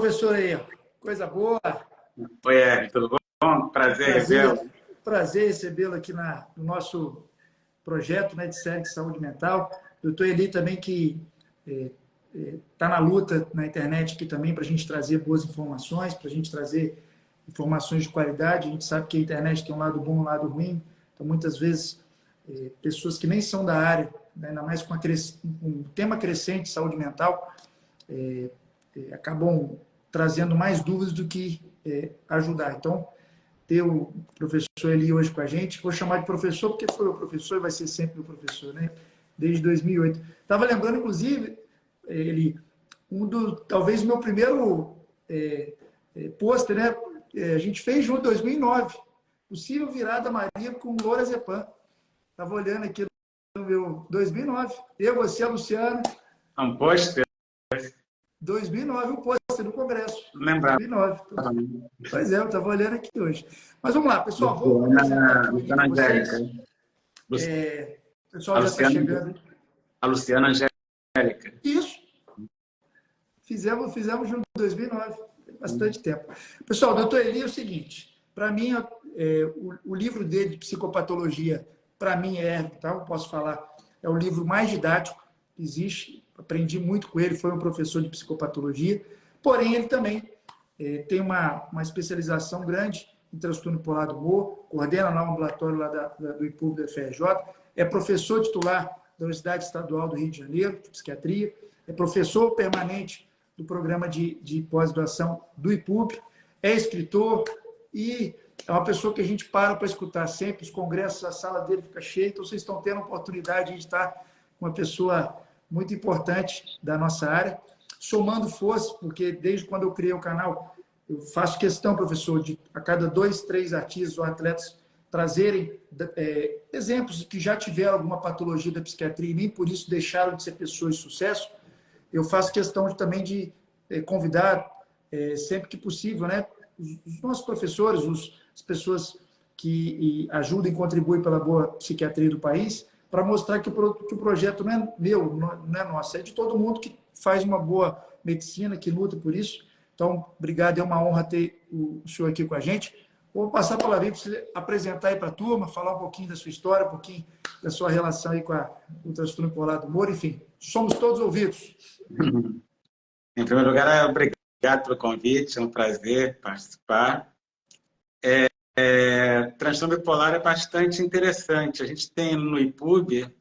professor aí, ó. Coisa boa. Oi, Eric, tudo bom? Prazer recebê-lo. Prazer recebê-lo aqui no nosso projeto, né, de série de saúde mental. Doutor Eli também, que está na luta na internet aqui também para a gente trazer boas informações, para a gente trazer informações de qualidade. A gente sabe que a internet tem um lado bom e um lado ruim. Então, muitas vezes, pessoas que nem são da área, né, ainda mais com um tema crescente de saúde mental, acabam trazendo mais dúvidas do que ajudar. Então, ter o professor Eli hoje com a gente, vou chamar de professor porque foi o professor e vai ser sempre o professor, né? Desde 2008. Estava lembrando, inclusive, ele, talvez o meu primeiro pôster, né? A gente fez junto em 2009, Possível Virada Maria com Lorazepam. Estava olhando aqui no meu 2009. Eu, você, a Luciana. Um pôster? 2009, um pôster no Congresso. Lembrava. 2009. Pois é, eu estava olhando aqui hoje. Mas vamos lá, pessoal, vou apresentar aqui Luciana vocês. Angélica. O pessoal já está chegando. A Luciana Angélica. Isso. Fizemos junto em 2009. Tem bastante tempo. Pessoal, doutor Eli é o seguinte. Para mim, o livro dele de psicopatologia, para mim tá? Eu posso falar, é o livro mais didático que existe. Aprendi muito com ele, foi um professor de psicopatologia. Porém, ele também tem uma especialização grande em transtorno bipolar do humor, coordena lá o ambulatório lá do IPUB da FRJ, é professor titular da Universidade Estadual do Rio de Janeiro, de psiquiatria, é professor permanente do programa de pós-graduação do IPUB, é escritor e é uma pessoa que a gente para escutar sempre. Os congressos, a sala dele fica cheia, então vocês estão tendo a oportunidade de estar com uma pessoa muito importante da nossa área, somando força, porque desde quando eu criei o canal, eu faço questão, professor, de a cada 2, 3 artistas ou atletas trazerem exemplos que já tiveram alguma patologia da psiquiatria e nem por isso deixaram de ser pessoas de sucesso. Eu faço questão também de convidar, sempre que possível, né, os nossos professores, as pessoas que ajudam e contribuem pela boa psiquiatria do país, para mostrar que o projeto não é meu, não é nosso, é de todo mundo que faz uma boa medicina, que luta por isso. Então, obrigado, é uma honra ter o senhor aqui com a gente. Vou passar a palavra para você apresentar aí para a turma, falar um pouquinho da sua história, um pouquinho da sua relação aí com o transtorno bipolar do humor, enfim, somos todos ouvidos. Em primeiro lugar, obrigado pelo convite, é um prazer participar. Transtorno bipolar é bastante interessante. A gente tem no IPUB,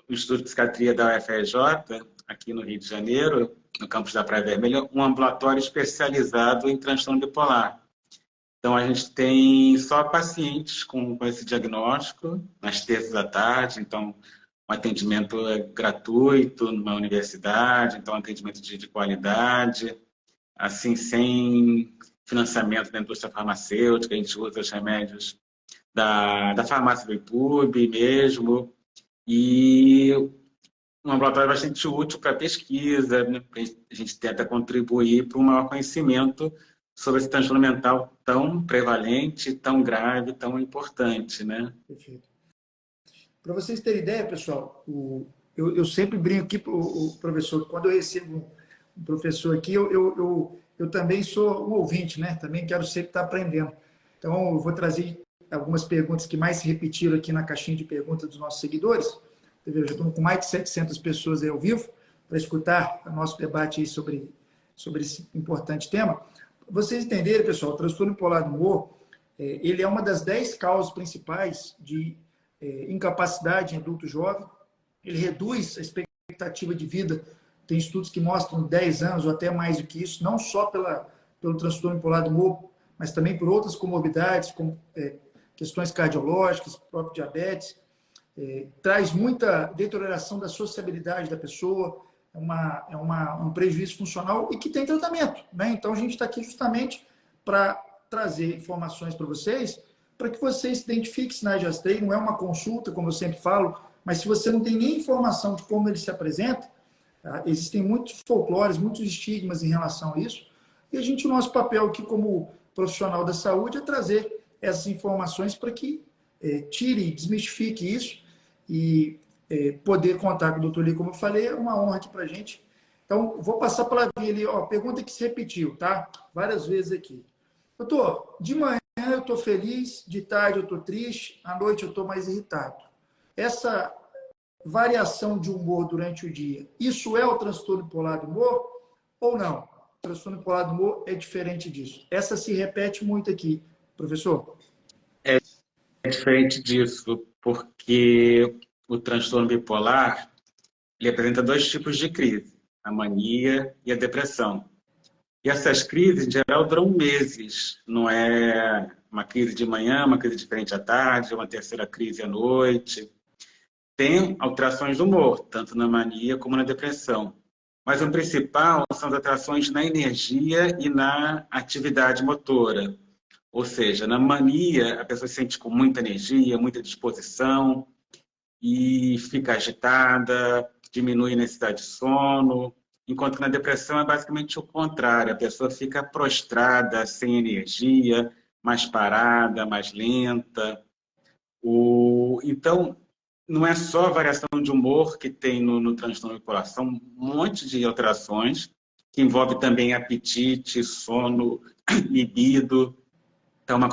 o Instituto de Psiquiatria da UFRJ, aqui no Rio de Janeiro, no campus da Praia Vermelha, um ambulatório especializado em transtorno bipolar. Então, a gente tem só pacientes com esse diagnóstico, nas terças da tarde. Então, o atendimento é gratuito numa universidade, então, atendimento de qualidade, assim, sem financiamento da indústria farmacêutica. A gente usa os remédios da farmácia do IPUB mesmo, e um ambulatório bastante útil para pesquisa, né? A gente tenta contribuir para um maior conhecimento sobre esse transtorno mental tão prevalente, tão grave, tão importante, né? Perfeito. Para vocês terem ideia, pessoal, eu sempre brinco aqui para o professor, quando eu recebo um professor aqui, eu também sou um ouvinte, né? Também quero sempre estar aprendendo. Então, eu vou trazer algumas perguntas que mais se repetiram aqui na caixinha de perguntas dos nossos seguidores. Já estamos com mais de 700 pessoas aí ao vivo para escutar o nosso debate aí sobre esse importante tema. Vocês entenderem, pessoal, o transtorno bipolar do humor, ele é uma das 10 causas principais de incapacidade em adulto jovem. Ele reduz a expectativa de vida. Tem estudos que mostram 10 anos ou até mais do que isso, não só pelo transtorno bipolar do humor, mas também por outras comorbidades, como questões cardiológicas, próprio diabetes. Traz muita deterioração da sociabilidade da pessoa, um prejuízo funcional e que tem tratamento, né? Então, a gente está aqui justamente para trazer informações para vocês, para que vocês se identifiquem sinais de astreio. Não é uma consulta, como eu sempre falo, mas se você não tem nem informação de como ele se apresenta, tá? Existem muitos folclores, muitos estigmas em relação a isso, e o nosso papel aqui como profissional da saúde é trazer essas informações para que tire, desmistifique isso e poder contar com o doutor Lee, como eu falei, é uma honra aqui para a gente. Então, vou passar para a Lavínia ali, ó, pergunta que se repetiu, tá? Várias vezes aqui. Doutor, de manhã eu estou feliz, de tarde eu estou triste, à noite eu estou mais irritado. Essa variação de humor durante o dia, isso é o transtorno bipolar do humor ou não? O transtorno bipolar do humor é diferente disso. Essa se repete muito aqui, professor. É diferente disso, porque o transtorno bipolar ele apresenta dois tipos de crise, a mania e a depressão. E essas crises, em geral, duram meses. Não é uma crise de manhã, uma crise diferente à tarde, uma terceira crise à noite. Tem alterações do humor, tanto na mania como na depressão. Mas o principal são as alterações na energia e na atividade motora. Ou seja, na mania, a pessoa se sente com muita energia, muita disposição e fica agitada, diminui a necessidade de sono, enquanto que na depressão é basicamente o contrário, a pessoa fica prostrada, sem energia, mais parada, mais lenta. Então, não é só a variação de humor que tem no transtorno bipolar, são um monte de alterações que envolve também apetite, sono, libido. Então, é uma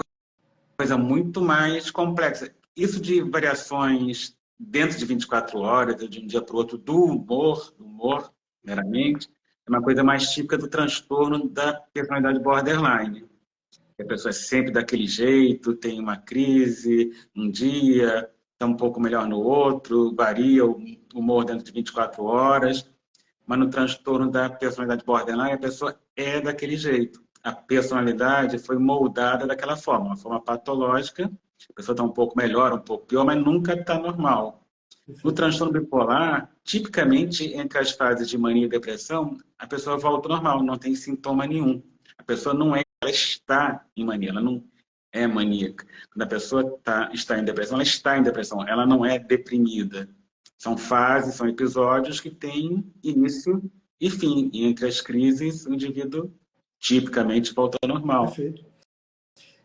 coisa muito mais complexa. Isso de variações dentro de 24 horas, de um dia para o outro, do humor, meramente, é uma coisa mais típica do transtorno da personalidade borderline. A pessoa é sempre daquele jeito, tem uma crise um dia, está um pouco melhor no outro, varia o humor dentro de 24 horas, mas no transtorno da personalidade borderline, a pessoa é daquele jeito. A personalidade foi moldada daquela forma, uma forma patológica, a pessoa está um pouco melhor, um pouco pior, mas nunca está normal. No transtorno bipolar, tipicamente, entre as fases de mania e depressão, a pessoa volta ao normal, não tem sintoma nenhum. A pessoa não é, ela está em mania, ela não é maníaca. Quando a pessoa está em depressão, ela está em depressão, ela não é deprimida. São fases, são episódios que têm início e fim. E entre as crises, o indivíduo tipicamente volta ao normal. Perfeito.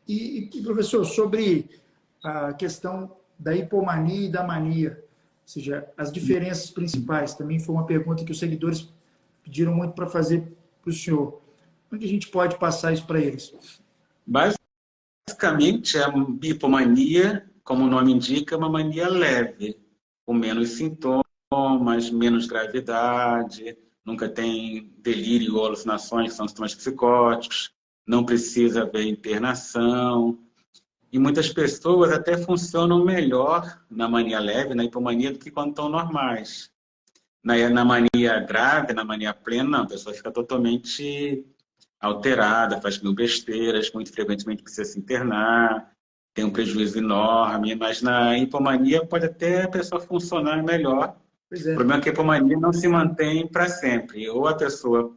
E, professor, sobre a questão da hipomania e da mania, ou seja, as diferenças principais, também foi uma pergunta que os seguidores pediram muito para fazer para o senhor. Como é que a gente pode passar isso para eles? Basicamente, a hipomania, como o nome indica, é uma mania leve, com menos sintomas, menos gravidade, nunca tem delírio ou alucinações, que são sintomas psicóticos, não precisa haver internação. E muitas pessoas até funcionam melhor na mania leve, na hipomania, do que quando estão normais. Na mania grave, na mania plena, não, a pessoa fica totalmente alterada, faz mil besteiras, muito frequentemente precisa se internar, tem um prejuízo enorme, mas na hipomania pode até a pessoa funcionar melhor. Pois é. O problema é que a hipomania não se mantém para sempre. Ou a pessoa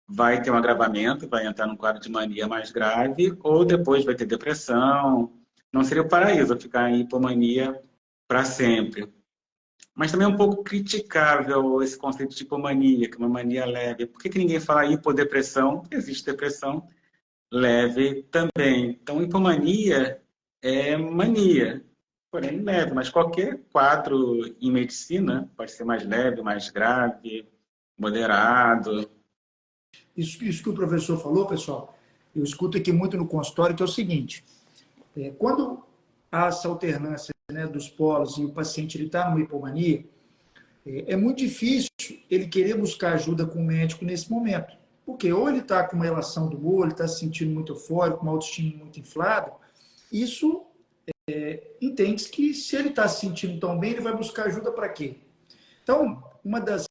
vai ter um agravamento, vai entrar num quadro de mania mais grave, ou depois vai ter depressão. Não seria o paraíso ficar em hipomania para sempre. Mas também é um pouco criticável esse conceito de hipomania, que é uma mania leve. Por que ninguém fala hipodepressão? Porque existe depressão leve também. Então, hipomania é mania, porém leve. Mas qualquer quadro em medicina pode ser mais leve, mais grave, moderado. Isso que o professor falou, pessoal, eu escuto aqui muito no consultório, que é o seguinte, quando há essa alternância, né, dos polos e o paciente está numa hipomania, é muito difícil ele querer buscar ajuda com o médico nesse momento. Porque ou ele está com uma relação do humor, ele está se sentindo muito eufórico, uma autoestima muito inflada, isso entende que se ele está se sentindo tão bem, ele vai buscar ajuda para quê? Então, uma das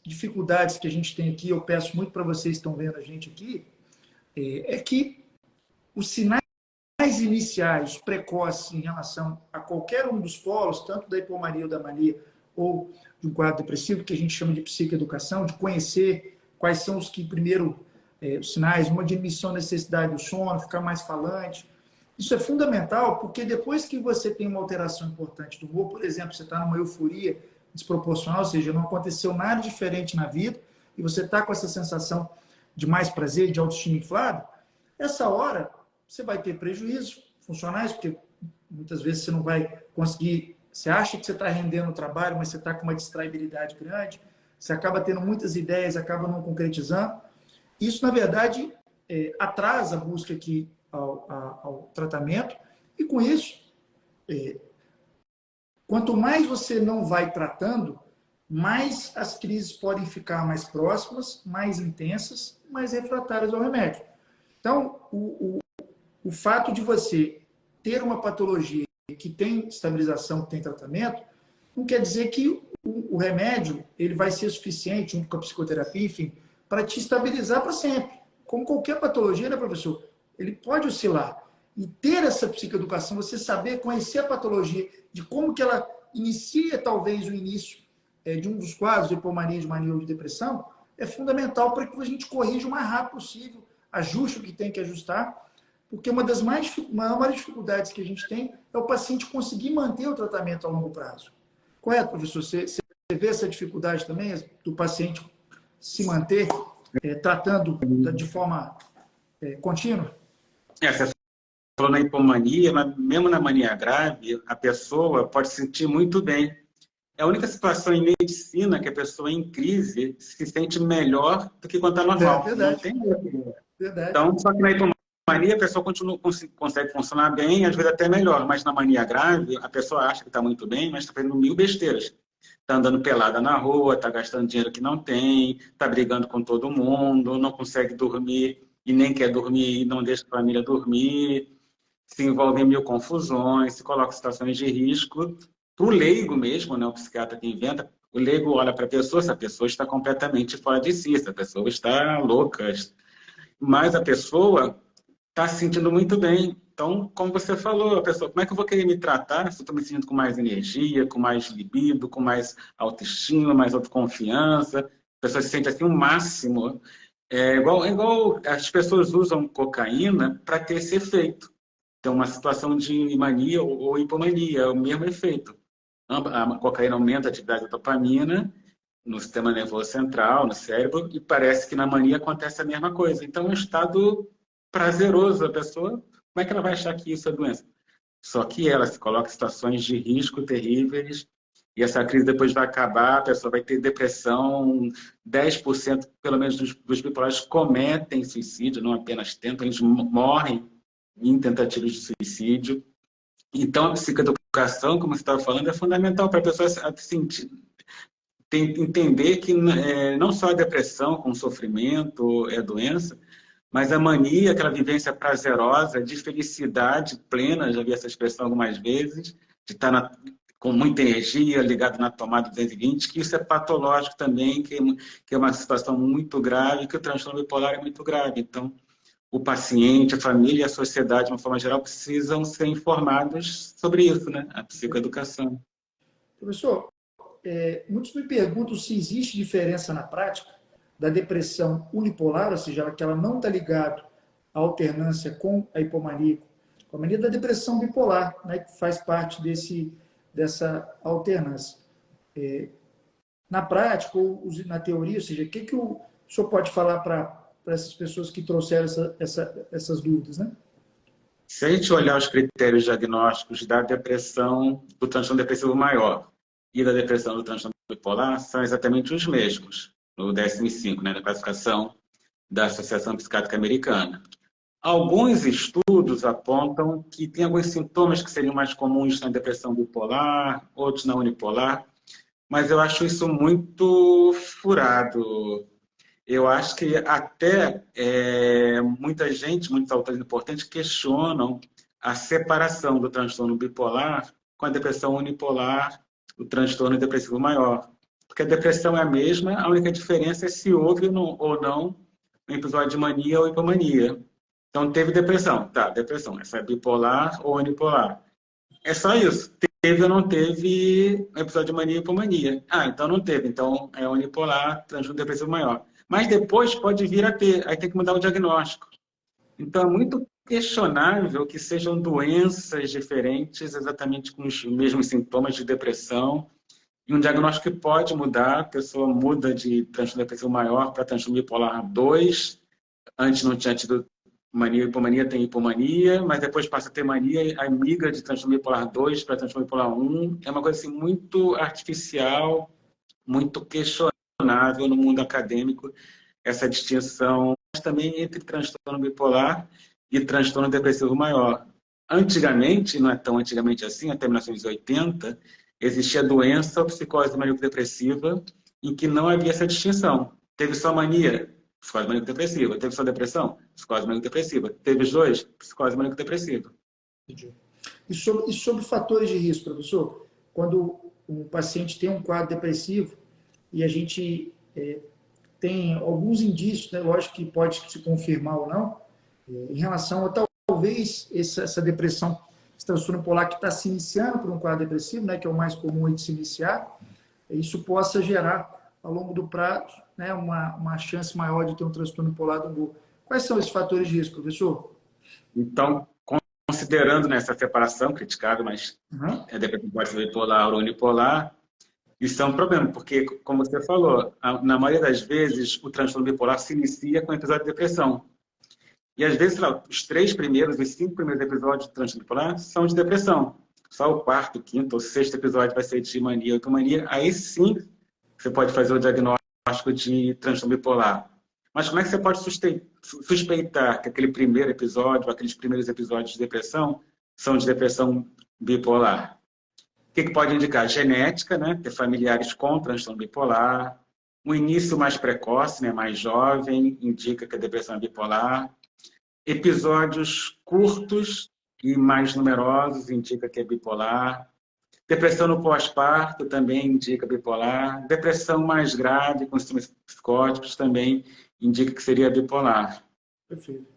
dificuldades que a gente tem aqui, eu peço muito para vocês que estão vendo a gente aqui, é que os sinais iniciais, precoces em relação a qualquer um dos polos, tanto da hipomania ou da mania, ou de um quadro depressivo, que a gente chama de psicoeducação, de conhecer quais são os que primeiro, os sinais, uma diminuição da necessidade do sono, ficar mais falante. Isso é fundamental, porque depois que você tem uma alteração importante do humor, por exemplo, você está numa euforia desproporcional, ou seja, não aconteceu nada diferente na vida, e você está com essa sensação de mais prazer, de autoestima inflada, essa hora você vai ter prejuízos funcionais, porque muitas vezes você não vai conseguir, você acha que você está rendendo o trabalho, mas você está com uma distraibilidade grande, você acaba tendo muitas ideias, acaba não concretizando. Isso, na verdade, atrasa a busca aqui ao tratamento, e com isso, quanto mais você não vai tratando, mais as crises podem ficar mais próximas, mais intensas, mais refratárias ao remédio. Então, o fato de você ter uma patologia que tem estabilização, que tem tratamento, não quer dizer que o remédio ele vai ser suficiente, junto com a psicoterapia, enfim, para te estabilizar para sempre. Como qualquer patologia, né, professor? Ele pode oscilar. E ter essa psicoeducação, você saber, conhecer a patologia, de como que ela inicia, talvez, o início de um dos quadros de hipomania, de mania ou de depressão, é fundamental para que a gente corrija o mais rápido possível, ajuste o que tem que ajustar, porque uma das maiores dificuldades que a gente tem é o paciente conseguir manter o tratamento a longo prazo. Correto, professor? Você vê essa dificuldade também do paciente se manter tratando de forma contínua? Você falou na hipomania, mas mesmo na mania grave, a pessoa pode se sentir muito bem. É a única situação em medicina que a pessoa em crise se sente melhor do que quando está normal. Verdade. Não tem Verdade. Então, só que na hipomania a pessoa consegue funcionar bem, às vezes até melhor, mas na mania grave a pessoa acha que está muito bem, mas está fazendo mil besteiras. Está andando pelada na rua, está gastando dinheiro que não tem, está brigando com todo mundo, não consegue dormir e nem quer dormir e não deixa a família dormir, se envolve em mil confusões, se coloca em situações de risco. Para o leigo mesmo, né, o psiquiatra que inventa, o leigo olha para a pessoa, essa pessoa está completamente fora de si, essa pessoa está louca, mas a pessoa está se sentindo muito bem. Então, como você falou, a pessoa, como é que eu vou querer me tratar se eu estou me sentindo com mais energia, com mais libido, com mais autoestima, mais autoconfiança? A pessoa se sente assim o máximo. É igual as pessoas usam cocaína para ter esse efeito. Então, uma situação de mania ou hipomania, é o mesmo efeito. A cocaína aumenta a atividade da dopamina no sistema nervoso central, no cérebro, e parece que na mania acontece a mesma coisa. Então, é um estado prazeroso. A pessoa, como é que ela vai achar que isso é doença? Só que ela se coloca em situações de risco terríveis, e essa crise depois vai acabar, a pessoa vai ter depressão, 10% pelo menos dos bipolares cometem suicídio, não apenas tentam, eles morrem em tentativas de suicídio. Então, a psicoeducação, como você estava falando, é fundamental para a pessoa sentir, entender que não só a depressão com sofrimento é doença, mas a mania, aquela vivência prazerosa de felicidade plena, já vi essa expressão algumas vezes, de estar com muita energia, ligado na tomada 220, que isso é patológico também, que é uma situação muito grave, que o transtorno bipolar é muito grave. Então, o paciente, a família e a sociedade, de uma forma geral, precisam ser informados sobre isso, né? A psicoeducação. Professor, muitos me perguntam se existe diferença na prática da depressão unipolar, ou seja, que ela não está ligada à alternância com a hipomania, com a mania da depressão bipolar, né, que faz parte dessa alternância. Na prática ou na teoria, ou seja, o que o senhor pode falar para essas pessoas que trouxeram essas dúvidas, né? Se a gente olhar os critérios diagnósticos da depressão, do transtorno depressivo maior e da depressão do transtorno bipolar, são exatamente os mesmos, no DSM-5, né, na classificação da Associação Psiquiátrica Americana. Alguns estudos apontam que tem alguns sintomas que seriam mais comuns na depressão bipolar, outros na unipolar, mas eu acho isso muito furado. Eu acho que até muitos autores importantes questionam a separação do transtorno bipolar com a depressão unipolar, o transtorno depressivo maior. Porque a depressão é a mesma, a única diferença é se houve ou não um episódio de mania ou hipomania. Então, teve depressão. Tá, depressão. Essa é bipolar ou unipolar. É só isso. Teve ou não teve um episódio de mania e hipomania. Ah, então não teve. Então, é unipolar, transtorno depressivo maior. Mas depois pode vir a ter. Aí tem que mudar o diagnóstico. Então, é muito questionável que sejam doenças diferentes, exatamente com os mesmos sintomas de depressão, e um diagnóstico que pode mudar. A pessoa muda de transtorno depressivo maior para transtorno bipolar 2. Antes não tinha tido mania, hipomania, tem hipomania, mas depois passa a ter mania, aí migra de transtorno bipolar 2 para transtorno bipolar 1. É uma coisa assim, muito artificial, muito questionável. questionável no mundo acadêmico essa distinção, mas também entre transtorno bipolar e transtorno depressivo maior. Antigamente, não é tão antigamente assim, até 1980, existia a doença ou psicose maníaco-depressiva em que não havia essa distinção. Teve só mania, psicose maníaco-depressiva. Teve só depressão, psicose maníaco-depressiva. Teve os dois, psicose maníaco-depressiva. Entendi. E sobre fatores de risco, professor? Quando um paciente tem um quadro depressivo e a gente tem alguns indícios, né, lógico que pode se confirmar ou não, em relação a talvez essa depressão, esse transtorno bipolar que está se iniciando por um quadro depressivo, né, que é o mais comum de se iniciar, isso possa gerar, ao longo do prazo, né, uma chance maior de ter um transtorno bipolar do humor. Quais são esses fatores de risco, professor? Então, considerando nessa separação criticada, mas a depressão pode ser bipolar ou unipolar, isso é um problema, porque, como você falou, na maioria das vezes o transtorno bipolar se inicia com um episódio de depressão. E às vezes, lá, os 3 primeiros, os 5 primeiros episódios do transtorno bipolar são de depressão. Só o 4º, 5º ou 6º episódio vai ser de mania ou hipomania. Aí sim você pode fazer o diagnóstico de transtorno bipolar. Mas como é que você pode suspeitar que aquele primeiro episódio, aqueles primeiros episódios de depressão, são de depressão bipolar? O que pode indicar? Genética, né? Ter familiares com transtorno bipolar. Um início mais precoce, né? Mais jovem, indica que a depressão é bipolar. Episódios curtos e mais numerosos indica que é bipolar. Depressão no pós-parto também indica bipolar. Depressão mais grave, com sintomas psicóticos, também indica que seria bipolar. Perfeito.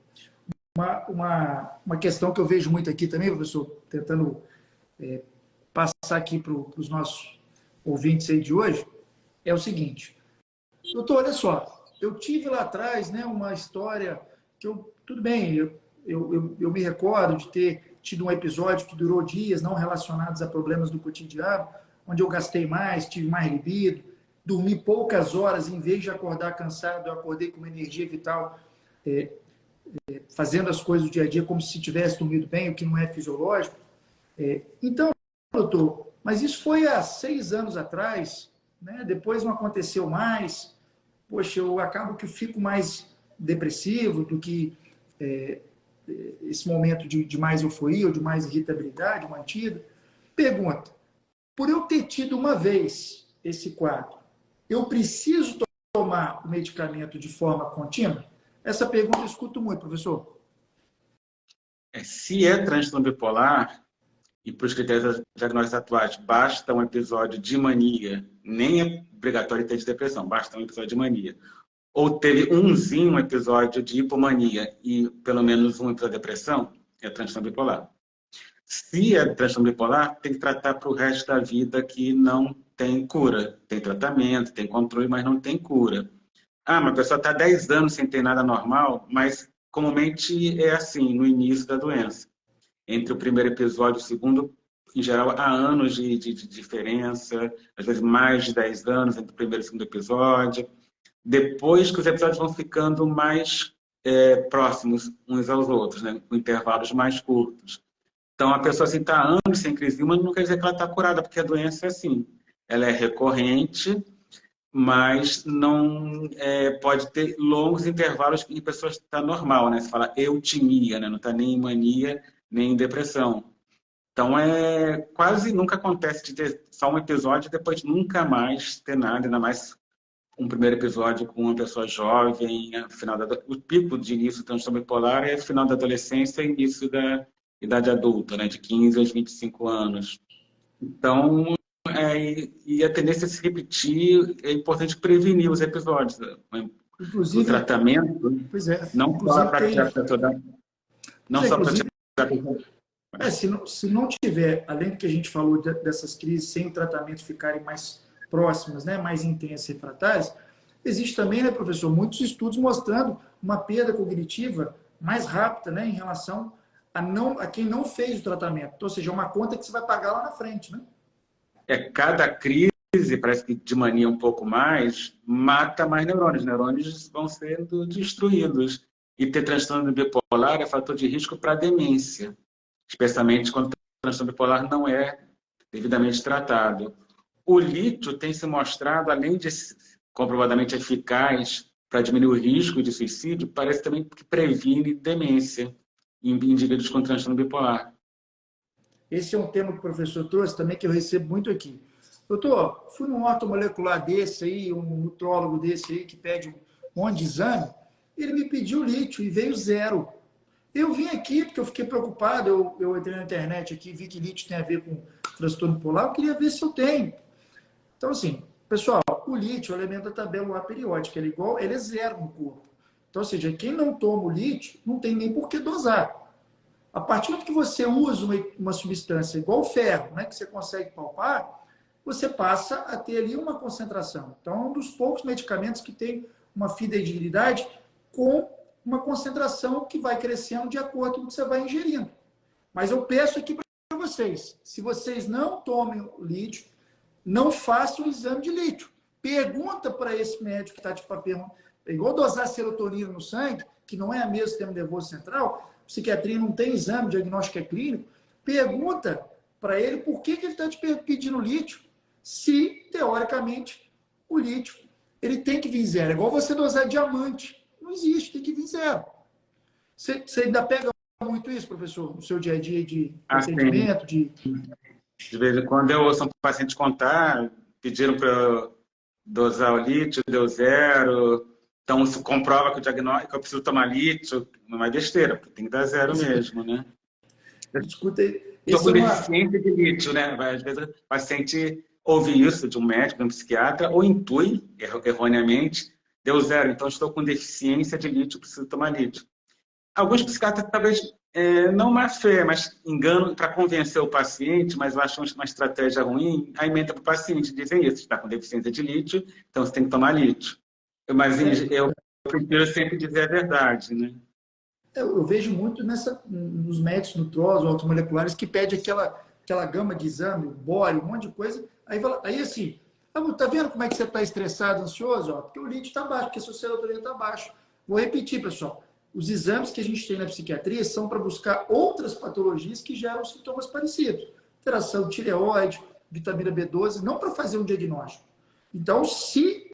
Uma questão que eu vejo muito aqui também, professor, tentando passar aqui para os nossos ouvintes aí de hoje, é o seguinte. Doutor, olha só, eu tive lá atrás, né, uma história que tudo bem, eu me recordo de ter tido um episódio que durou dias, não relacionados a problemas do cotidiano, onde eu gastei mais, tive mais libido, dormi poucas horas, em vez de acordar cansado, eu acordei com uma energia vital, fazendo as coisas do dia a dia como se tivesse dormido bem, o que não é fisiológico. Então, doutor, mas isso foi há 6 anos atrás, né? Depois não aconteceu mais. Poxa, eu acabo que eu fico mais depressivo do que esse momento de mais euforia ou de mais irritabilidade mantida. Pergunta, por eu ter tido uma vez esse quadro, eu preciso tomar o medicamento de forma contínua? Essa pergunta eu escuto muito, professor. Se é transtorno bipolar, e para os critérios diagnósticos atuais, basta um episódio de mania, nem é obrigatório ter de depressão, basta um episódio de mania. Ou teve um episódio de hipomania e pelo menos um episódio de depressão, é transtorno bipolar. Se é transtorno bipolar, tem que tratar para o resto da vida, que não tem cura. Tem tratamento, tem controle, mas não tem cura. Mas a pessoa está 10 anos sem ter nada normal, mas comumente é assim, no início da doença. Entre o primeiro episódio e o segundo, em geral, há anos de diferença, às vezes mais de 10 anos entre o primeiro e o segundo episódio. Depois que os episódios vão ficando mais próximos uns aos outros, né? Com intervalos mais curtos. Então, a pessoa assim, está há anos sem crise, mas não quer dizer que ela está curada, porque a doença é assim. Ela é recorrente, mas não pode ter longos intervalos em pessoas que está normal, né? Você fala eutimia, né? Não está nem em mania, nem em depressão. Então, quase nunca acontece de ter só um episódio e depois nunca mais ter nada, ainda mais um primeiro episódio com uma pessoa jovem, o pico de início do transtorno bipolar é final da adolescência e início da idade adulta, né, de 15 aos 25 anos. Então, e a tendência a se repetir, é importante prevenir os episódios. Inclusive, o tratamento, não só para tirar a pessoa não só para tirar a pessoa. Se não tiver, além do que a gente falou dessas crises, sem o tratamento ficarem mais próximas, né, mais intensas e refratárias, existe também, né, professor, muitos estudos mostrando uma perda cognitiva mais rápida, né, em relação a quem não fez o tratamento. Então, ou seja, é uma conta que você vai pagar lá na frente, né? Cada crise, parece que de mania um pouco mais, mata mais neurônios. Os neurônios vão sendo destruídos. E ter transtorno bipolar é fator de risco para demência, especialmente quando o transtorno bipolar não é devidamente tratado. O lítio tem se mostrado, além de comprovadamente eficaz para diminuir o risco de suicídio, parece também que previne demência em indivíduos com transtorno bipolar. Esse é um tema que o professor trouxe também, que eu recebo muito aqui. Doutor, fui num ortomolecular desse aí, um nutrólogo desse aí, que pede um monte de exame, ele me pediu lítio e veio 0. Eu vim aqui porque eu fiquei preocupado, eu entrei na internet aqui, vi que lítio tem a ver com transtorno bipolar, eu queria ver se eu tenho. Então, assim, pessoal, o lítio é o elemento da tabela A periódica, ele é 0 no corpo. Então, ou seja, quem não toma o lítio, não tem nem por que dosar. A partir do momento que você usa uma substância igual o ferro, né, que você consegue palpar, você passa a ter ali uma concentração. Então, é um dos poucos medicamentos que tem uma fidedignidade com uma concentração que vai crescendo de acordo com o que você vai ingerindo. Mas eu peço aqui para vocês, se vocês não tomem o lítio, não façam o exame de lítio. Pergunta para esse médico que está te perguntando. É igual dosar serotonina no sangue, que não é a mesmo sistema nervoso central, psiquiatria não tem exame, diagnóstico é clínico. Pergunta para ele por que ele está te pedindo lítio, se, teoricamente, o lítio ele tem que vir 0. É igual você dosar diamante. Não existe, tem que vir 0. Você ainda pega muito isso, professor, no seu dia a dia de atendimento? De vez em quando eu ouço um paciente contar, pediram para eu dosar o lítio, deu 0. Então, isso comprova que o diagnóstico, que eu preciso tomar lítio, não é besteira, porque tem que dar 0 mesmo, né? Escuta, estou com deficiência de lítio, né? Às vezes o paciente ouve isso de um médico, de um psiquiatra, ou intui, erroneamente, deu 0, então estou com deficiência de lítio, preciso tomar lítio. Alguns psiquiatras talvez não má fé, mas engano para convencer o paciente, mas eu acho uma estratégia ruim, aí emenda para o paciente, dizem isso, está com deficiência de lítio, então você tem que tomar lítio. Mas eu prefiro sempre dizer a verdade, né? Eu vejo muito nos médicos nutrosos, automoleculares, que pede aquela gama de exame, bore, um monte de coisa. Aí assim, tá vendo como é que você está estressado, ansioso? Ó, porque o lítio está baixo, porque a sua serotonina está baixo. Vou repetir, pessoal. Os exames que a gente tem na psiquiatria são para buscar outras patologias que geram sintomas parecidos. Alteração de tireoide, vitamina B12, não para fazer um diagnóstico. Então, se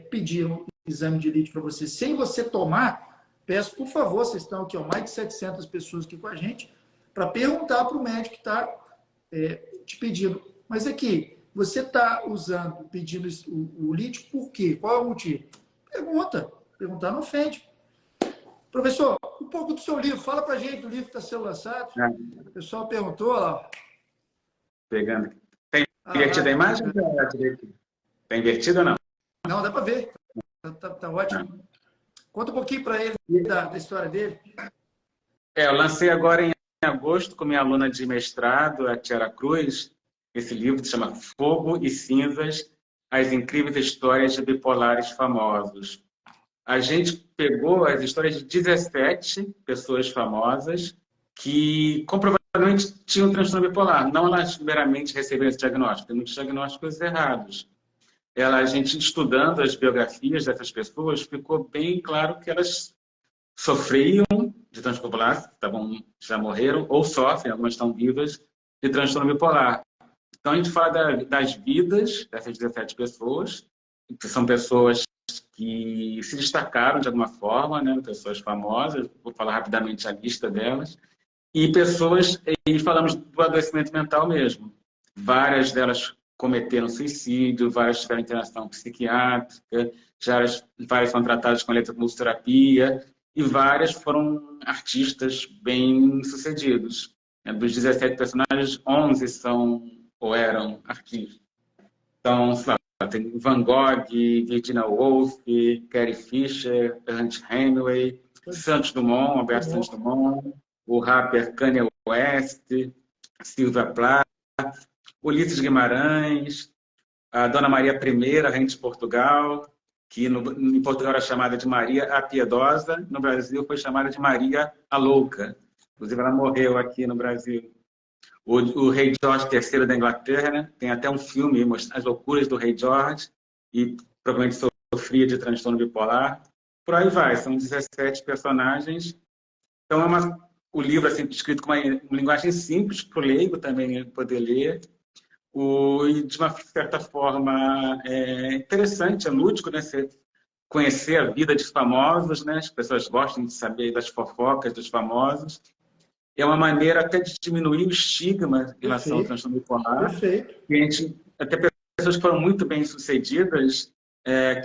pedir um exame de lítio para você sem você tomar, peço, por favor, vocês estão aqui, ó, mais de 700 pessoas aqui com a gente, para perguntar para o médico que está te pedindo. Mas aqui, você está pedindo o lítio por quê? Qual é o motivo? Perguntar não ofende. Professor, um pouco do seu livro, fala para a gente do livro que está sendo lançado. O pessoal perguntou lá. Pegando. Tem invertida a imagem? Está invertida ou não? Não, dá para ver. Tá ótimo. Conta um pouquinho para ele da história dele. Eu lancei agora em agosto com minha aluna de mestrado, a Tiara Cruz, esse livro que se chama Fogo e Cinzas, as incríveis histórias de bipolares famosos. A gente pegou as histórias de 17 pessoas famosas que comprovadamente tinham transtorno bipolar. Não elas meramente receberam esse diagnóstico, tem muitos diagnósticos errados. A gente estudando as biografias dessas pessoas, ficou bem claro que elas sofriam de transtorno bipolar, já morreram, ou sofrem, algumas estão vivas, de transtorno bipolar. Então, a gente fala das vidas dessas 17 pessoas, que são pessoas que se destacaram de alguma forma, né? Pessoas famosas, vou falar rapidamente a lista delas, e falamos do adoecimento mental mesmo. Várias delas cometeram suicídio, várias tiveram internação psiquiátrica, várias foram tratadas com eletroconvulsoterapia e várias foram artistas bem-sucedidos. Dos 17 personagens, 11 são ou eram artistas. Então, tem Van Gogh, Virginia Woolf, Carrie Fisher, Ernest Hemingway, Santos Dumont, Alberto Santos Dumont, o rapper Kanye West, Sylvia Plath, Ulisses Guimarães, a Dona Maria I, rainha de Portugal, que em Portugal era chamada de Maria a Piedosa, no Brasil foi chamada de Maria a Louca. Inclusive, ela morreu aqui no Brasil. O rei George III da Inglaterra, né? Tem até um filme, As Loucuras do Rei George, e provavelmente sofria de transtorno bipolar. Por aí vai, são 17 personagens. Então, o livro assim, escrito com uma linguagem simples, para o leigo também poder ler. E de uma certa forma é interessante, é lúdico, né? Você conhecer a vida de famosos, né? As pessoas gostam de saber das fofocas dos famosos. É uma maneira até de diminuir o estigma em relação ao Perfeito, transtorno bipolar. perfeito. E a gente, até pessoas que foram muito bem-sucedidas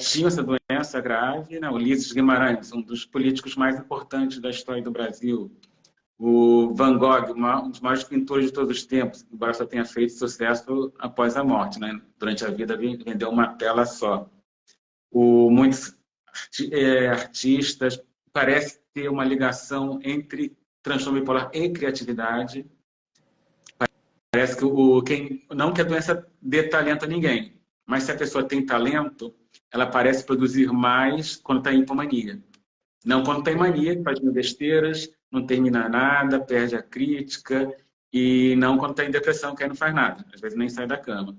tinham essa doença grave, né? Ulisses Guimarães, um dos políticos mais importantes da história do Brasil. O Van Gogh, um dos maiores pintores de todos os tempos, embora só tenha feito sucesso após a morte, né? Durante a vida vendeu uma tela só. Muitos artistas parece ter uma ligação entre transtorno bipolar e criatividade. Parece que não que a doença dê talento a ninguém, mas se a pessoa tem talento, ela parece produzir mais quando está em hipomania. Não quando tem mania, faz besteiras, não termina nada, perde a crítica, e não quando está em depressão, que aí não faz nada, às vezes nem sai da cama.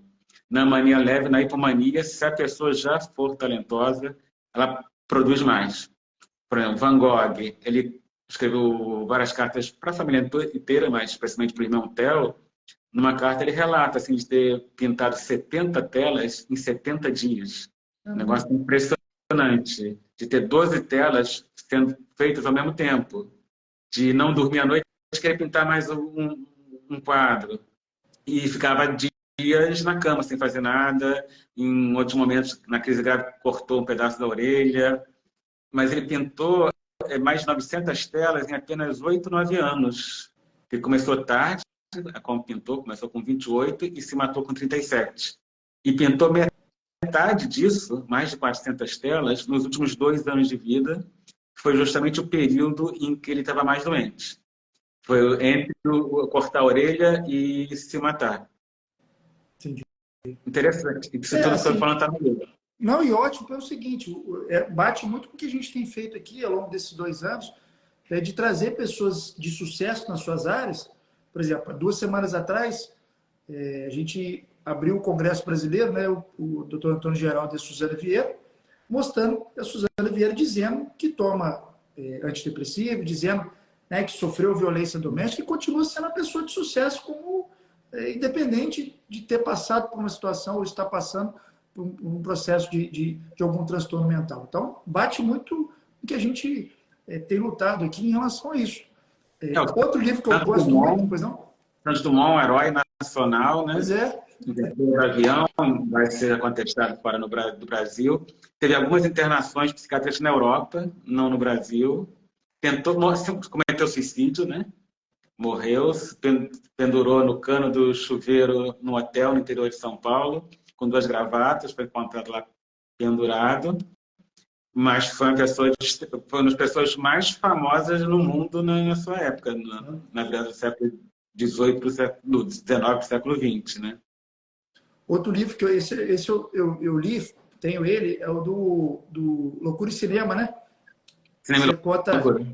Na mania leve, na hipomania, se a pessoa já for talentosa, ela produz mais. Por exemplo, Van Gogh, ele escreveu várias cartas para a família inteira, mas especialmente para o irmão Theo. Numa carta ele relata assim, de ter pintado 70 telas em 70 dias. Um negócio impressionante. De ter 12 telas sendo feitas ao mesmo tempo. De não dormir à noite, querer pintar mais um quadro. E ficava dias na cama, sem fazer nada. Em outros momentos, na crise grave, cortou um pedaço da orelha. Mas ele pintou mais de 900 telas em apenas 8, 9 anos. Ele começou tarde, como pintor, começou com 28 e se matou com 37. E pintou metade disso, mais de 400 telas, nos últimos 2 anos de vida. Foi justamente o período em que ele estava mais doente. Foi entre cortar a orelha e se matar. Entendi. Interessante. E isso tudo que eu estou falando está no livro. Não, e ótimo é o seguinte, bate muito com o que a gente tem feito aqui ao longo desses 2 anos, de trazer pessoas de sucesso nas suas áreas. Por exemplo, 2 semanas atrás, a gente abriu o Congresso Brasileiro, né, o Dr. Antônio Geraldo e a Suzana Vieira, mostrando a Suzana Vieira dizendo que toma antidepressivo, dizendo, né, que sofreu violência doméstica e continua sendo uma pessoa de sucesso, como independente de ter passado por uma situação ou estar passando por um processo de algum transtorno mental. Então, bate muito o que a gente tem lutado aqui em relação a isso. Outro livro que eu gosto muito, pois não? Santos Dumont, um herói nacional, né? Pois é. O avião vai ser contestado fora do Brasil. Teve algumas internações psiquiátricas na Europa, não no Brasil. Cometeu suicídio, né? Morreu, se pendurou no cano do chuveiro no hotel no interior de São Paulo, com 2 gravatas, foi encontrado lá pendurado. Mas foi uma das pessoas mais famosas no mundo na sua época, na virada do século XVIII para o século XIX, para o século XX, né? Outro livro que eu li, tenho ele, é o do Loucura e Cinema, né? Cinema Você conta... Loucura.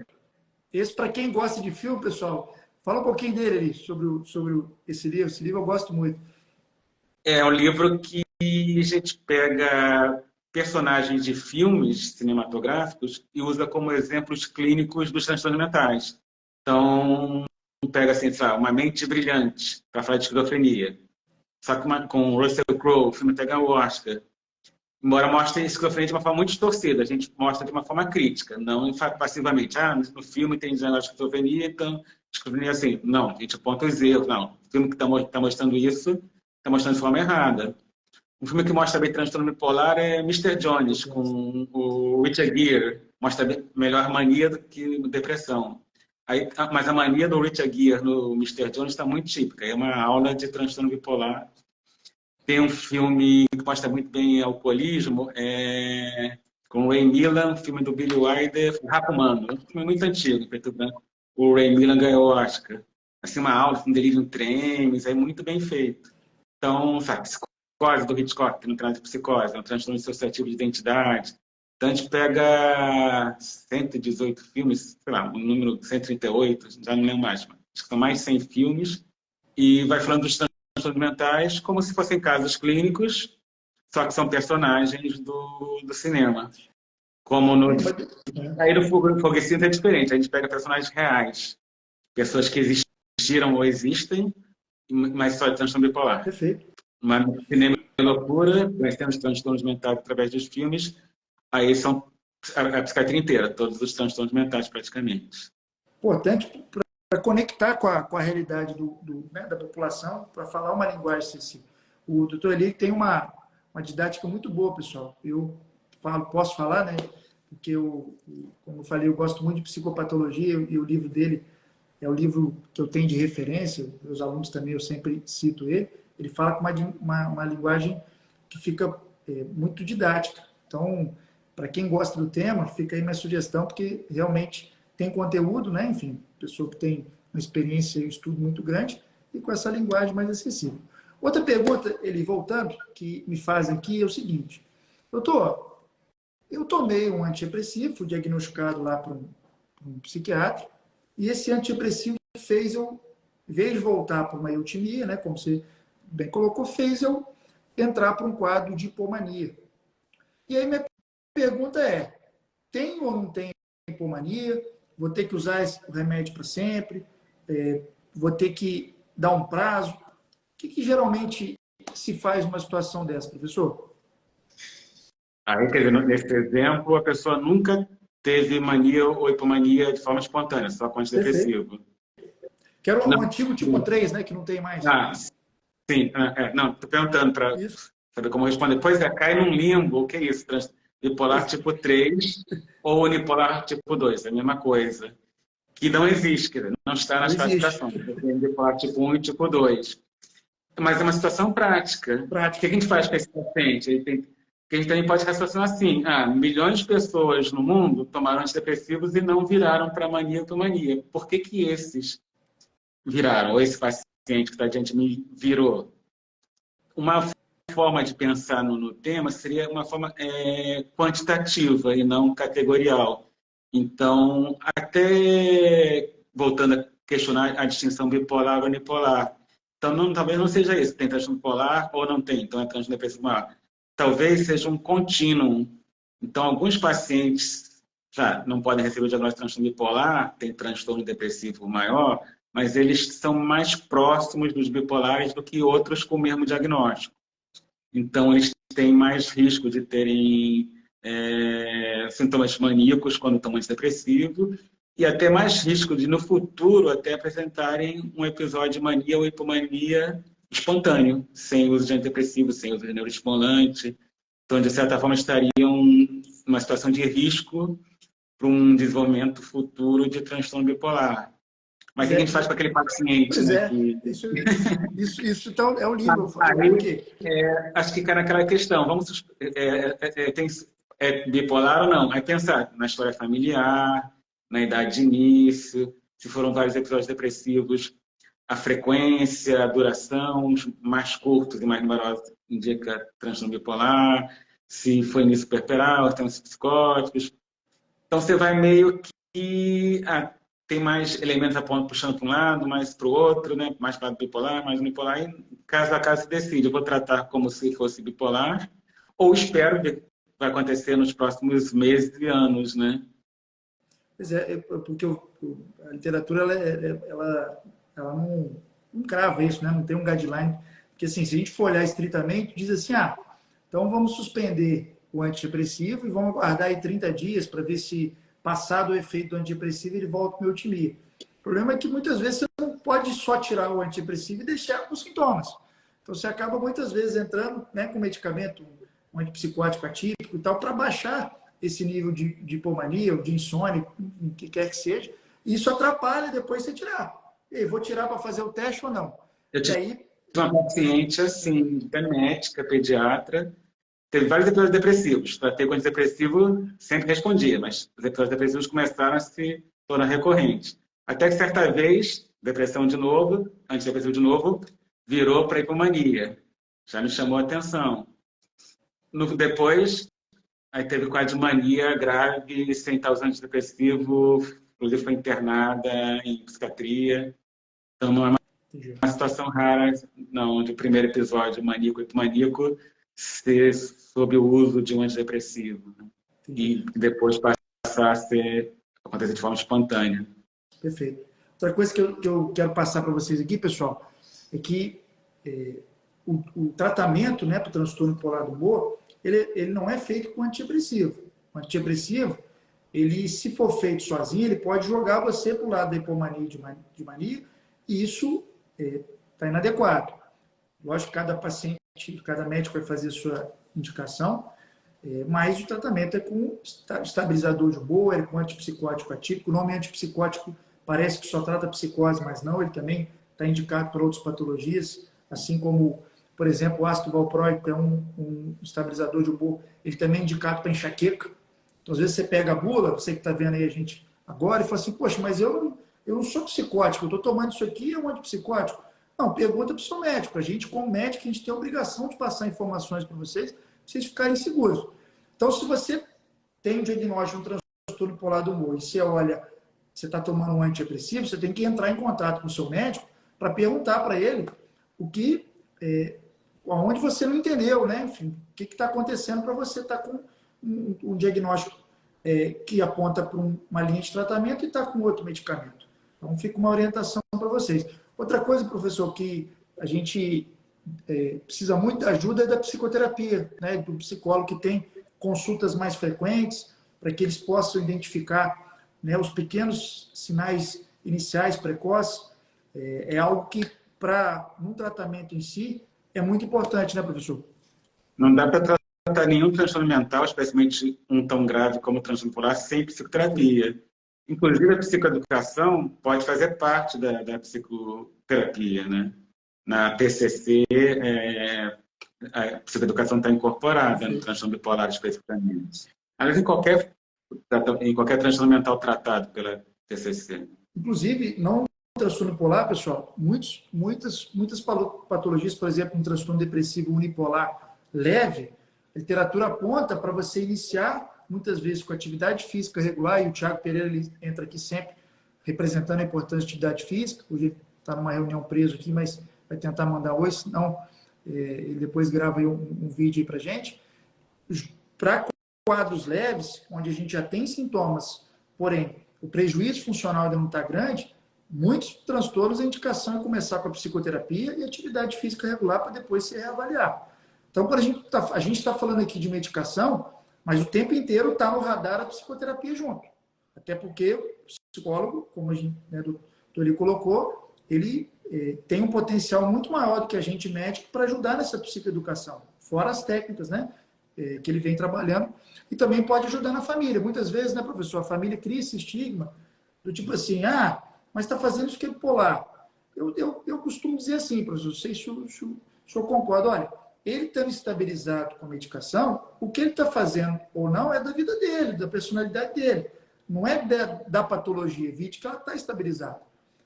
Esse, para quem gosta de filme, pessoal, fala um pouquinho dele ali, sobre esse livro. Esse livro eu gosto muito. É um livro que a gente pega personagens de filmes cinematográficos e usa como exemplos clínicos dos transtornos mentais. Então, pega assim, sabe, Uma Mente Brilhante, para falar de esquizofrenia. Só que com Russell Crowe, o filme até ganhou o Oscar. Embora mostre a esquizofrenia de uma forma muito distorcida, a gente mostra de uma forma crítica, não passivamente. No filme tem diagnóstico de esquizofrenia, então esquizofrenia assim. Não, a gente aponta os erros. Não, o filme que está mostrando isso está mostrando de forma errada. Um filme que mostra bem transtorno bipolar é Mr. Jones, com o Richard Gere. Mostra melhor mania do que depressão. Mas a mania do Richard Gere no Mr. Jones está muito típica. É uma aula de transtorno bipolar. Tem um filme que mostra muito bem alcoolismo, com o Ray Milland, um filme do Billy Wilder, Rapo Humano. É um filme muito antigo, preto e branco. O Ray Milland ganhou o Oscar. Assim, uma aula com delírio em trens, é muito bem feito. Então, sabe, Psicose do Hitchcock, que não trata de psicose, é um transtorno dissociativo de identidade. Então, a gente pega 118 filmes, sei lá, o número 138, já não lembro mais, mas acho que são mais de 100 filmes, e vai falando dos transtornos mentais como se fossem casos clínicos, só que são personagens do cinema. Como no... Aí no Fogo e Cinza é diferente, a gente pega personagens reais, pessoas que existiram ou existem, mas só de transtorno bipolar. Perfeito. Mas no cinema é loucura, nós temos transtornos mentais através dos filmes, aí são a psiquiatria inteira, todos os transtornos mentais praticamente. Importante para conectar com a realidade né, da população, para falar uma linguagem acessível. O doutor Eli tem uma didática muito boa, pessoal. Eu posso falar, né? Porque, como eu falei, eu gosto muito de psicopatologia e o livro dele é o livro que eu tenho de referência, meus alunos também, eu sempre cito ele. Ele fala com uma linguagem que fica muito didática. Então, para quem gosta do tema, fica aí minha sugestão, porque realmente tem conteúdo, né? Enfim, pessoa que tem uma experiência e um estudo muito grande e com essa linguagem mais acessível. Outra pergunta, ele voltando, que me faz aqui é o seguinte: doutor, eu tomei um antidepressivo, fui diagnosticado lá por um psiquiatra, e esse antidepressivo fez eu, em vez de voltar para uma eutimia, né, como você bem colocou, fez eu entrar para um quadro de hipomania. E aí minha pergunta é, tem ou não tem hipomania? Vou ter que usar o remédio para sempre? Vou ter que dar um prazo? O que geralmente se faz numa situação dessa, professor? Aí, quer dizer, nesse exemplo, a pessoa nunca teve mania ou hipomania de forma espontânea, só com Perfeito. antidepressivo. Que era Não. um antigo tipo 3, né, que não tem mais. Ah, sim. Não, estou perguntando para Isso. saber como responder. Pois é, cai num limbo. O que é isso? Bipolar tipo 3 ou unipolar tipo 2, é a mesma coisa. Que não existe, quer dizer, não está Não nas existe. classificações. Tem bipolar tipo 1 e tipo 2. Mas é uma situação prática. O que a Prática. gente faz com esse paciente? Que a gente também pode raciocinar assim: milhões de pessoas no mundo tomaram antidepressivos e não viraram para mania ou mania. Por que que esses viraram? Ou esse paciente que está diante de mim virou? Uma forma de pensar no tema seria uma forma quantitativa e não categorial. Então, até voltando a questionar a distinção bipolar ou unipolar. Então, talvez não seja isso. Tem transtorno bipolar ou não tem. Então, é transtorno depressivo maior. Talvez seja um contínuo. Então, alguns pacientes já não podem receber o diagnóstico de transtorno bipolar, tem transtorno depressivo maior, mas eles são mais próximos dos bipolares do que outros com o mesmo diagnóstico. Então, eles têm mais risco de terem sintomas maníacos quando estão antidepressivos e até mais risco de, no futuro, até apresentarem um episódio de mania ou hipomania espontâneo, sem uso de antidepressivo, sem uso de neuroestimulante. Então, de certa forma, estariam numa situação de risco para um desenvolvimento futuro de transtorno bipolar. Mas o que a gente faz com aquele paciente? Pois Né, é, que... isso então é o livro. Aí, acho que cai naquela questão, bipolar ou não? Aí pensar na história familiar, na idade de início, se foram vários episódios depressivos, a frequência, a duração, os mais curtos e mais numerosos indica transtorno bipolar, se foi início puerperal, tem os psicóticos. Então você vai meio que tem mais elementos puxando para um lado, mais para o outro, né? Mais para o lado bipolar, mais unipolar, e caso a caso se decide. Eu vou tratar como se fosse bipolar, ou espero ver o que vai acontecer nos próximos meses e anos, né? Pois é, porque a literatura ela não crava isso, né? Não tem um guideline. Porque assim, se a gente for olhar estritamente, diz assim, então vamos suspender o antidepressivo e vamos aguardar aí 30 dias para ver se, passado o efeito do antidepressivo, ele volta para a eutimia. O problema é que muitas vezes você não pode só tirar o antidepressivo e deixar os sintomas. Então você acaba muitas vezes entrando, né, com medicamento, um antipsicótico atípico e tal, para baixar esse nível de hipomania ou de insônia, o que quer que seja, e isso atrapalha depois você tirar. E aí, vou tirar para fazer o teste ou não? Eu E tive aí, uma paciente, assim, genética, pediatra, teve vários episódios depressivos. Tratei com antidepressivo, sempre respondia, mas os episódios depressivos começaram a se tornar recorrentes. Até que certa vez, depressão de novo, antidepressivo de novo, virou para hipomania. Já me chamou a atenção. Depois, aí teve quadro de mania grave, sem estar usando antidepressivo, inclusive foi internada em psiquiatria. Então, não é uma situação rara, não, de primeiro episódio maníaco e hipomaníaco ser sob o uso de um antidepressivo, né? E depois passar a acontecer de forma espontânea. Perfeito. Outra coisa que eu quero passar para vocês aqui, pessoal, é que o tratamento, né, para o transtorno bipolar do humor, ele não é feito com antidepressivo. O antidepressivo, ele, se for feito sozinho, ele pode jogar você para o lado da hipomania e de mania, e isso está inadequado. Lógico que cada paciente, cada médico vai fazer a sua indicação, mas o tratamento é com estabilizador de humor, é com antipsicótico atípico. O nome antipsicótico parece que só trata psicose, mas não, ele também está indicado para outras patologias, assim como, por exemplo, o ácido valproico é um estabilizador de humor, ele também é indicado para enxaqueca. Então, às vezes você pega a bula, você que está vendo aí a gente agora, e fala assim, poxa, mas eu não sou psicótico, eu estou tomando isso aqui, é um antipsicótico. Não, pergunta para o seu médico. A gente, como médico, a gente tem a obrigação de passar informações para vocês ficarem seguros. Então, se você tem um diagnóstico de um transtorno bipolar do humor e você olha, você está tomando um antidepressivo, você tem que entrar em contato com o seu médico para perguntar para ele o que, aonde você não entendeu, né? Enfim, o que está acontecendo para você estar com um diagnóstico que aponta para uma linha de tratamento e está com outro medicamento. Então, fica uma orientação para vocês. Outra coisa, professor, que a gente precisa muito da ajuda é da psicoterapia, né? Do psicólogo que tem consultas mais frequentes, para que eles possam identificar, né, os pequenos sinais iniciais precoces. É algo que, no tratamento em si, é muito importante, né, professor? Não dá para tratar nenhum transtorno mental, especialmente um tão grave como o transtorno bipolar, sem psicoterapia. Inclusive, a psicoeducação pode fazer parte da psicoterapia, né? Na TCC, a psicoeducação está incorporada no transtorno bipolar especificamente. Aliás, em qualquer transtorno mental tratado pela TCC. Inclusive, não no transtorno bipolar, pessoal, muitas patologias, por exemplo, um transtorno depressivo unipolar leve, a literatura aponta para você iniciar, muitas vezes, com atividade física regular, e o Thiago Pereira ele entra aqui sempre representando a importância de atividade física. Hoje ele está numa reunião preso aqui, mas vai tentar mandar hoje, senão ele depois grava aí um vídeo para a gente. Para quadros leves, onde a gente já tem sintomas, porém o prejuízo funcional ainda não está grande, muitos transtornos, a indicação é começar com a psicoterapia e atividade física regular para depois se reavaliar. Então, quando a gente está falando aqui de medicação, mas o tempo inteiro está no radar a psicoterapia junto. Até porque o psicólogo, como a gente, né, o doutor colocou, ele tem um potencial muito maior do que a gente médico para ajudar nessa psicoeducação, fora as técnicas, né, que ele vem trabalhando, e também pode ajudar na família. Muitas vezes, né, professor, a família cria esse estigma do tipo assim, mas está fazendo isso que é bipolar. Eu costumo dizer assim, professor, não sei se o senhor concorda, olha, ele estando estabilizado com a medicação, o que ele está fazendo ou não é da vida dele, da personalidade dele. Não é da patologia, vide que ela está estabilizada.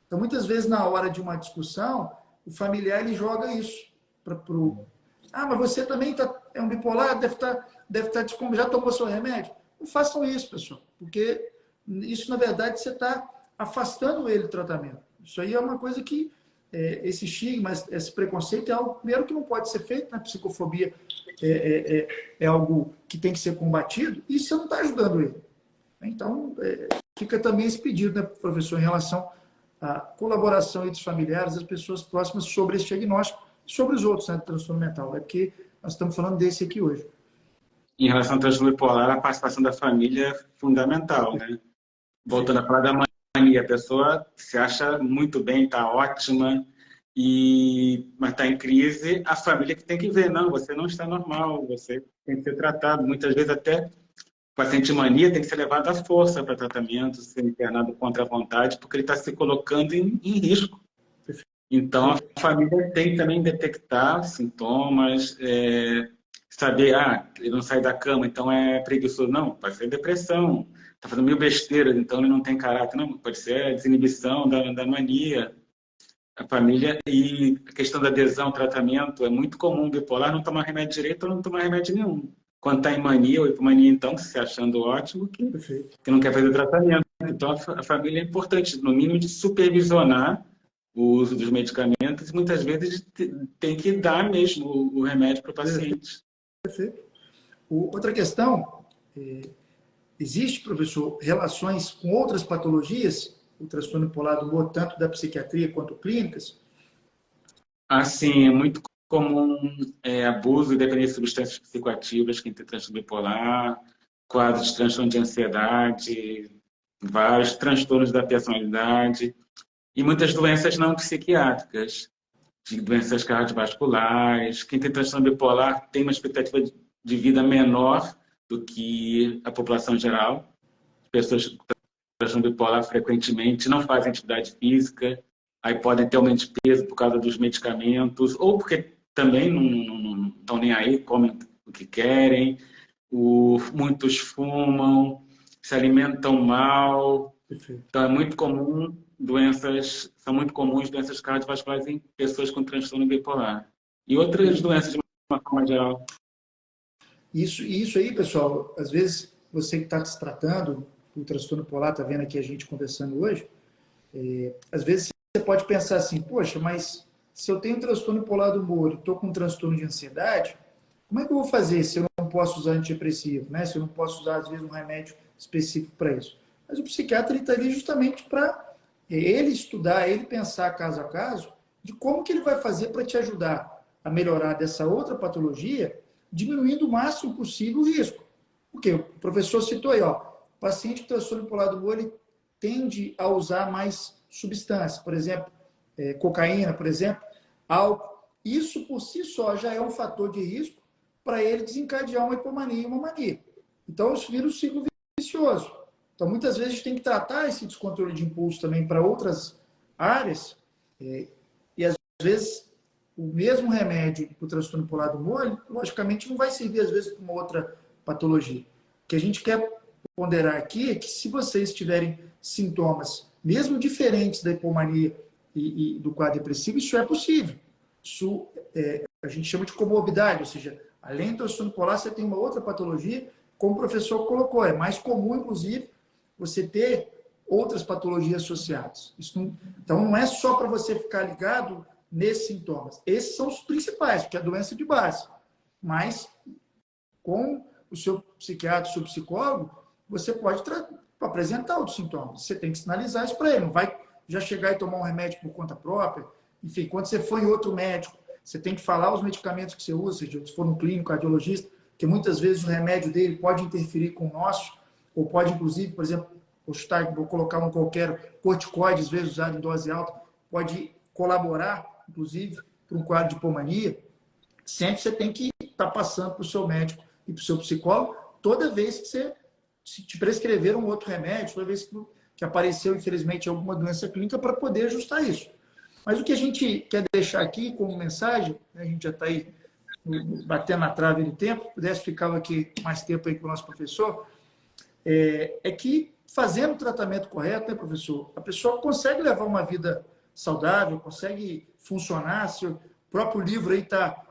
Então, muitas vezes, na hora de uma discussão, o familiar ele joga isso para o... mas você também é um bipolar, deve estar já tomou seu remédio? Não façam isso, pessoal, porque isso, na verdade, você está afastando ele do tratamento. Isso aí é uma coisa que esse estigma, esse preconceito é algo, primeiro, que não pode ser feito, na psicofobia é algo que tem que ser combatido, e você não está ajudando ele. Então, fica também esse pedido, né, professor, em relação à colaboração dos familiares, das pessoas próximas sobre esse diagnóstico, e sobre os outros, né, do transtorno mental. É porque nós estamos falando desse aqui hoje. Em relação ao transtorno bipolar, a participação da família é fundamental, né? Voltando a falar da mania, a pessoa se acha muito bem, está ótima, mas está em crise, a família que tem que ver, não, você não está normal, você tem que ser tratado. Muitas vezes até o paciente mania tem que ser levado à força para tratamento, ser internado contra a vontade, porque ele está se colocando em risco. Então, a família tem que também detectar sintomas, saber, ele não sai da cama, então é preguiçoso. Não, pode ser depressão, está fazendo mil besteiras, então ele não tem caráter. Não, pode ser a desinibição da mania. A família, e a questão da adesão ao tratamento, é muito comum bipolar não tomar remédio direito ou não tomar remédio nenhum. Quando está em mania ou hipomania, então, se achando ótimo, que não quer fazer tratamento. Então, a família é importante, no mínimo, de supervisionar o uso dos medicamentos, e muitas vezes tem que dar mesmo o remédio para o paciente. Perfeito. Outra questão, existe, professor, relações com outras patologias, o transtorno bipolar do humor, tanto da psiquiatria quanto clínicas? Assim, é muito comum abuso e dependência de substâncias psicoativas, quem tem transtorno bipolar, quadros de transtorno de ansiedade, vários transtornos da personalidade e muitas doenças não psiquiátricas, de doenças cardiovasculares. Quem tem transtorno bipolar tem uma expectativa de vida menor do que a população geral. Pessoas com transtorno bipolar frequentemente não fazem atividade física, aí podem ter aumento de peso por causa dos medicamentos, ou porque também não estão nem aí, comem o que querem, muitos fumam, se alimentam mal. Perfeito. Então, é muito comum são muito comuns doenças cardiovasculares em pessoas com transtorno bipolar. E outras doenças de uma forma geral. Isso aí, pessoal, às vezes você que está se tratando do transtorno bipolar, está vendo aqui a gente conversando hoje, às vezes você pode pensar assim, poxa, mas se eu tenho transtorno bipolar do humor e estou com transtorno de ansiedade, como é que eu vou fazer se eu não posso usar antidepressivo, né? Se eu não posso usar, às vezes, um remédio específico para isso? Mas o psiquiatra está ali justamente para ele estudar, ele pensar caso a caso de como que ele vai fazer para te ajudar a melhorar dessa outra patologia, diminuindo o máximo possível o risco. Porque o professor citou aí, ó, o paciente com transtorno bipolar do humor, ele tende a usar mais substâncias, por exemplo, cocaína, por exemplo, álcool. Isso por si só já é um fator de risco para ele desencadear uma hipomania e uma mania. Então, isso vira um ciclo vicioso. Então, muitas vezes, a gente tem que tratar esse descontrole de impulso também para outras áreas, e às vezes o mesmo remédio para o transtorno bipolar do humor, logicamente, não vai servir, às vezes, para uma outra patologia. O que a gente quer ponderar aqui é que se vocês tiverem sintomas, mesmo diferentes da hipomania e do quadro depressivo, isso é possível. Isso a gente chama de comorbidade, ou seja, além do transtorno bipolar, você tem uma outra patologia, como o professor colocou, é mais comum, inclusive, você ter outras patologias associadas. Então, não é só para você ficar ligado nesses sintomas. Esses são os principais, porque é a doença de base. Mas, com o seu psiquiatra, o seu psicólogo, você pode apresentar outros sintomas. Você tem que sinalizar isso para ele. Não vai já chegar e tomar um remédio por conta própria. Enfim, quando você for em outro médico, você tem que falar os medicamentos que você usa, seja, se for um clínico, cardiologista, que muitas vezes o remédio dele pode interferir com o nosso, ou pode, inclusive, por exemplo, vou colocar um qualquer corticoide, às vezes usado em dose alta, pode colaborar, inclusive, para um quadro de hipomania. Sempre você tem que estar passando para o seu médico e para o seu psicólogo, toda vez que você te prescrever um outro remédio, toda vez que apareceu, infelizmente, alguma doença clínica, para poder ajustar isso. Mas o que a gente quer deixar aqui como mensagem, né, a gente já está aí batendo na trave do tempo, pudesse ficar aqui mais tempo aí com o nosso professor, é que fazendo o tratamento correto, né, professor, a pessoa consegue levar uma vida saudável, consegue funcionar. Seu próprio livro aí está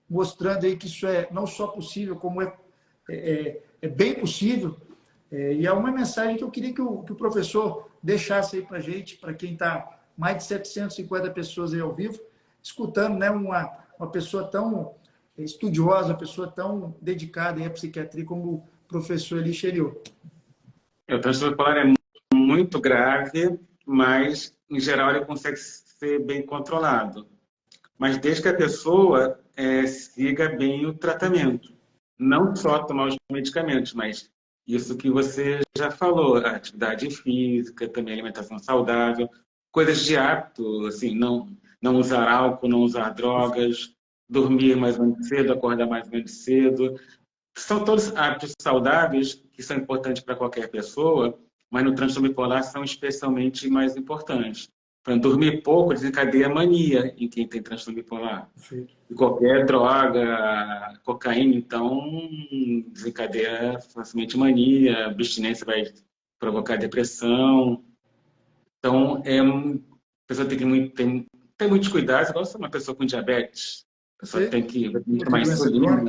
mostrando aí que isso é não só possível, como é bem possível. E é uma mensagem que eu queria que o professor deixasse aí para a gente, para quem está mais de 750 pessoas aí ao vivo, escutando, né, uma pessoa tão estudiosa, uma pessoa tão dedicada aí à psiquiatria como o professor Elie Cheriot. O transtorno bipolar é muito grave, mas, em geral, ele consegue ser bem controlado. Mas desde que a pessoa siga bem o tratamento. Não só tomar os medicamentos, mas isso que você já falou, a atividade física, também alimentação saudável, coisas de hábito, assim, não usar álcool, não usar drogas, dormir mais ou menos cedo, acordar mais ou menos cedo. São todos hábitos saudáveis que são importantes para qualquer pessoa, mas no transtorno bipolar são especialmente mais importantes. Para dormir pouco desencadeia mania em quem tem transtorno bipolar. Perfeito. E qualquer droga, cocaína, então, desencadeia facilmente mania, abstinência vai provocar depressão. Então, a pessoa tem que ter muitos cuidados, igual se uma pessoa com diabetes. A pessoa tem que tomar insulina,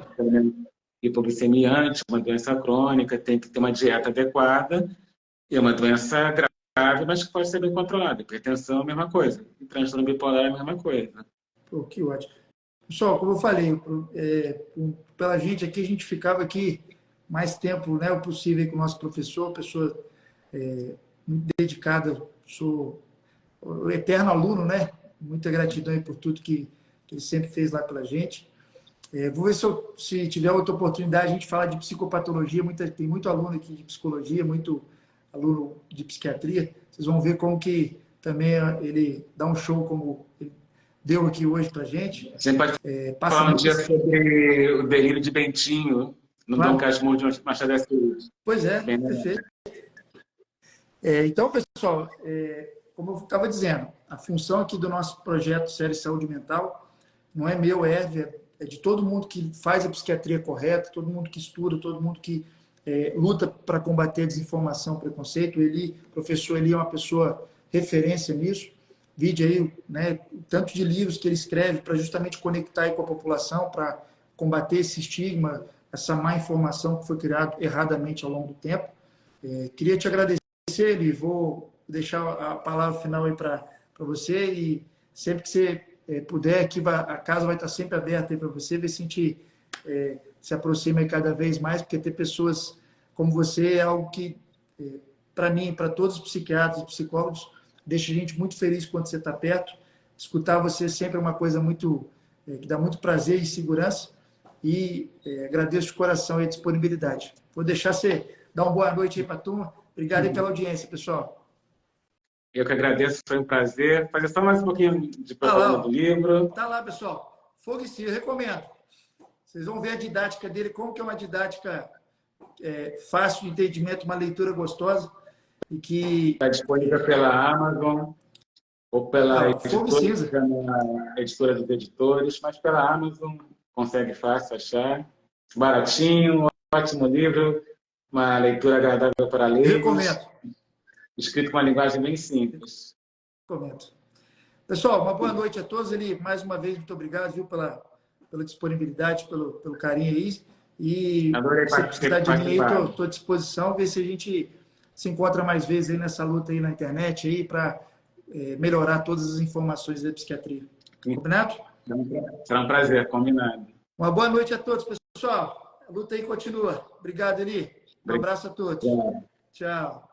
hipoglicemia antes, uma doença crônica, tem que ter uma dieta adequada. E é uma doença grave, mas que pode ser bem controlada. Hipertensão é a mesma coisa. E transtorno bipolar é a mesma coisa. Pô, que ótimo. Pessoal, como eu falei, pela gente aqui, a gente ficava aqui mais tempo, né, o possível com o nosso professor, pessoa muito dedicada, sou o eterno aluno, né? Muita gratidão aí por tudo que que ele sempre fez lá pela gente. Vou ver se tiver outra oportunidade, a gente falar de psicopatologia. Tem muito aluno aqui de psicologia, muito aluno de psiquiatria. Vocês vão ver como que também ele dá um show como ele deu aqui hoje para a gente. A gente pode falar um dia sobre o delírio de Bentinho, no Dom Casmurro de Machado de Assis. Pois é, perfeito. Então, pessoal, como eu estava dizendo, a função aqui do nosso projeto Série Saúde Mental não é meu, é de todo mundo que faz a psiquiatria correta, todo mundo que estuda, todo mundo que luta para combater a desinformação, preconceito. O professor Eli é uma pessoa referência nisso. Vide aí, né, o tanto de livros que ele escreve para justamente conectar aí com a população, para combater esse estigma, essa má informação que foi criada erradamente ao longo do tempo. Queria te agradecer, Eli, vou deixar a palavra final aí para você, e sempre que você puder, aqui a casa vai estar sempre aberta aí para você, ver se a gente se aproxima aí cada vez mais, porque ter pessoas como você é algo que, para mim, para todos os psiquiatras e psicólogos, deixa a gente muito feliz quando você está perto. Escutar você sempre é uma coisa muito que dá muito prazer e segurança, e agradeço de coração a disponibilidade. Vou deixar você dar uma boa noite aí para a turma. Obrigado aí pela audiência, pessoal. Eu que agradeço, foi um prazer. Fazer só mais um pouquinho de propaganda do livro. Tá lá, pessoal. Fogo e Cio, recomendo. Vocês vão ver a didática dele, como que é uma didática fácil de entendimento, uma leitura gostosa. E que está disponível pela Amazon ou pela editora dos editores, mas pela Amazon consegue fácil achar. Baratinho, ótimo livro, uma leitura agradável para ler. Recomendo. Escrito com uma linguagem bem simples. Recomendo. Pessoal, uma boa noite a todos. Eli, mais uma vez, muito obrigado, viu, pela disponibilidade, pelo carinho aí. E se precisar de mim aí, estou à disposição. Ver se a gente se encontra mais vezes aí nessa luta aí na internet aí para melhorar todas as informações da psiquiatria. Combinado? Será um prazer, combinado. Uma boa noite a todos, pessoal. A luta aí continua. Obrigado, Eli. Um abraço a todos. Tchau.